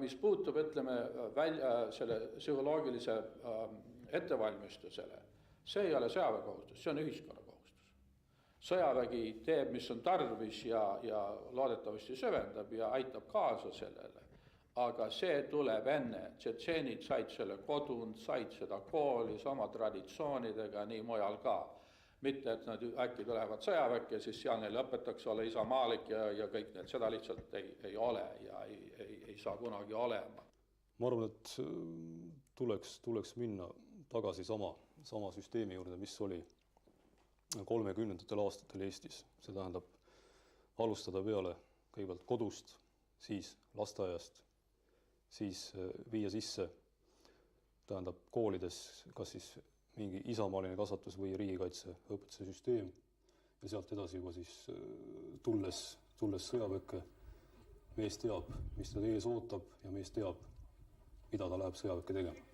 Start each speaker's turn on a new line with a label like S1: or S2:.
S1: Mis puutub, ütleme, selle psühholoogilise ettevalmistusele, see ei ole sõjaväekohustus, see on ühiskonna kohustus. Sõjavägi teeb, mis on tarvis ja loodetavasti süvendab ja aitab kaasa sellele. Aga see tuleb enne. Tšetšeenid said selle kodunud, said seda koolis oma traditsioonidega, nii mujal ka. Mitte, et nad äkki tulevad sõjaväkke, siis seal neil õpetakse olla isamaalik ja kõik need. Seda lihtsalt ei ole ja ei saa kunagi olema.
S2: Ma arvan, et tuleks minna tagasi sama süsteemi juurde, mis oli 30. aastatel Eestis. See tähendab alustada peale kõigepealt kodust, siis lasteaiast, siis viia sisse, tähendab koolides, kas siis mingi isamaaline kasvatus või riigikaitse õpetuse süsteem ja sealt edasi juba siis tulles sõjaväkke, mees teab, mis ta ees ootab ja mees teab, mida ta läheb sõjaväkke tegema.